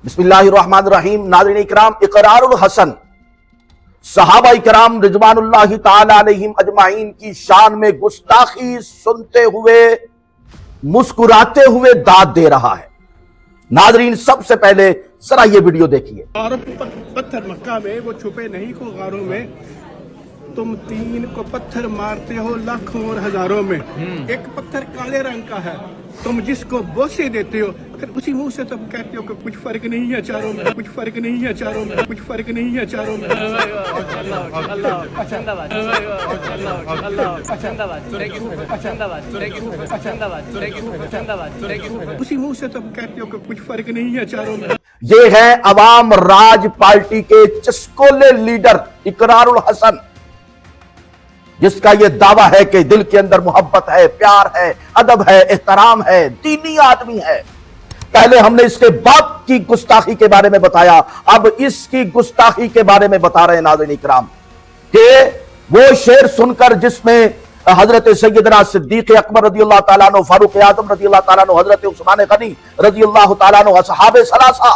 बिस्मिल्लाहिर्रहमानिर्रहीम। नाज़रीन इकराम, इकरारुल हसन सहाबा इकराम रिज़वानुल्लाहि ताला अलैहिम अजमाइन की शान में गुस्ताखी सुनते हुए मुस्कुराते हुए दाद दे रहा है। नाज़रीन, सबसे पहले जरा ये वीडियो देखिए। पत्थर मक्का में वो छुपे नहीं को गारों में, तुम तीन को पत्थर मारते हो लाखों और हजारों में। एक पत्थर काले रंग का है, तुम जिसको बोसे देते हो, फिर उसी मुंह से तुम कहते हो कि कुछ फर्क नहीं है चारों में, कुछ फर्क नहीं है चारों में, कुछ फर्क नहीं है चारों में। उसी मुंह से तुम कहते हो कि कुछ फर्क नहीं है चारों में। ये है अवाम राज पार्टी के चस्कोले लीडर इकरारुल हसन, जिसका ये दावा है कि दिल के अंदर मोहब्बत है, प्यार है, अदब है, एहतराम है, दीनी आदमी है। पहले हमने इसके बाप की गुस्ताखी के बारे में बताया, अब इसकी गुस्ताखी के बारे में बता रहे हैं नाज़रीन इकराम कि वो शेर सुनकर जिसमें हजरत सैयदना सिद्दीक अकबर रज़ियल्लाहु ताला अन्हु, फारूक आज़म रज़ियल्लाहु ताला अन्हु, हजरत उस्मान गनी रज़ियल्लाहु ताला अन्हु, असहाबे सलासा,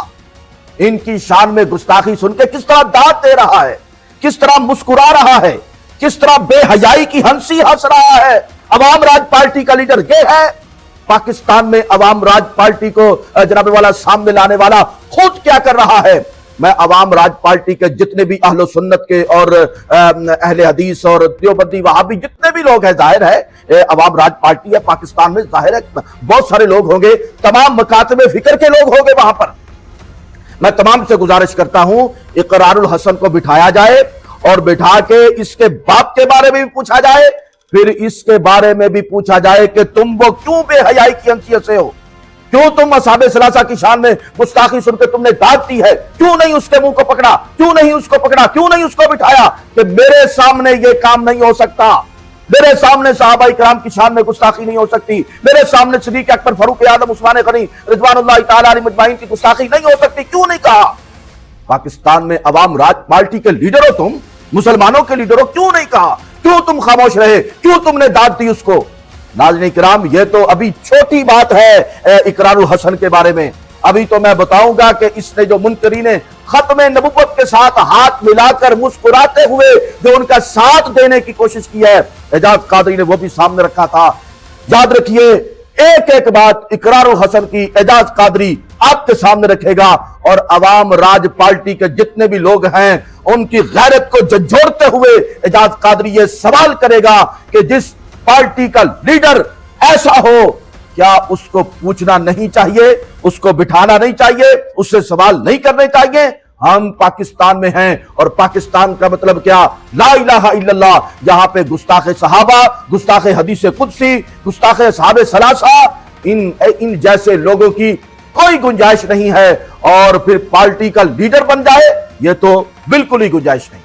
इनकी शान में गुस्ताखी सुन के किस तरह दाद दे रहा है, किस तरह मुस्कुरा रहा है, किस तरह बेहयाई की हंसी हंस रहा है। अवाम राज पार्टी का लीडर ये है। पाकिस्तान में अवाम राज पार्टी को जनाब वाला सामने लाने वाला खुद क्या कर रहा है। मैं अवाम राज पार्टी के जितने भी अहले सुन्नत के और अहले हदीस और देवबंदी वहाबी जितने भी लोग हैं, जाहिर है अवाम राज पार्टी है पाकिस्तान में, जाहिर है बहुत सारे लोग होंगे, तमाम मकातबे फिक्र के लोग होंगे वहां पर। मैं तमाम से गुजारिश करता हूं इकरारुल हसन को बिठाया जाए और बिठा के इसके बाप के बारे में भी पूछा जाए, फिर इसके बारे में भी पूछा जाए कि तुम वो क्यों बेहयाई की हंसियत से हो, क्यों तुम असहाबे सलासा की शान में गुस्ताखी सुनकर तुमने दाद दी है, क्यों नहीं उसके मुंह को पकड़ा, क्यों नहीं उसको पकड़ा, क्यों नहीं उसको बिठाया कि मेरे सामने ये काम नहीं हो सकता, मेरे सामने सहाबा इकराम की शान में गुस्ताखी नहीं हो सकती, मेरे सामने सिद्दीक अकबर, फारूक आज़म, उस्मान गनी रिज़वानुल्लाहि ताला अलैहिम अजमाइन की गुस्ताखी नहीं हो सकती, क्यों नहीं कहा। पाकिस्तान में अवाम राज पार्टी के लीडर हो तुम, मुसलमानों के लीडर हो, क्यों नहीं कहा, क्यों तुम खामोश रहे, क्यों तुमने दाद दी उसको। नाज़रीन इकराम, ये तो अभी छोटी बात है इकरारुल हसन के बारे में। अभी तो मैं बताऊंगा कि इसने जो मुनकरीने खत्म नबुव्वत के साथ हाथ मिलाकर मुस्कुराते हुए जो उनका साथ देने की कोशिश की है, एजाज कादरी ने वो भी सामने रखा था। याद रखिए, एक एक बात इकरारुल हसन की एजाज कादरी आपके सामने रखेगा और अवाम राज पार्टी के जितने भी लोग हैं उनकी गैरत को झंझोड़ते हुए एजाज कादरी ये सवाल करेगा कि जिस पार्टी का लीडर ऐसा हो, क्या उसको पूछना नहीं चाहिए, उसको बिठाना नहीं चाहिए, उससे सवाल नहीं करने चाहिए। हम पाकिस्तान में हैं और पाकिस्तान का मतलब क्या, ला इलाहा इल्लल्लाह। यहां पे गुस्ताखे सहाबा, गुस्ताखे हदीसे कुदसी, गुस्ताखे सहाबे सलासा, इन जैसे लोगों की कोई गुंजाइश नहीं है और फिर पार्टी का लीडर बन जाए, ये तो बिल्कुल ही गुंजाइश नहीं।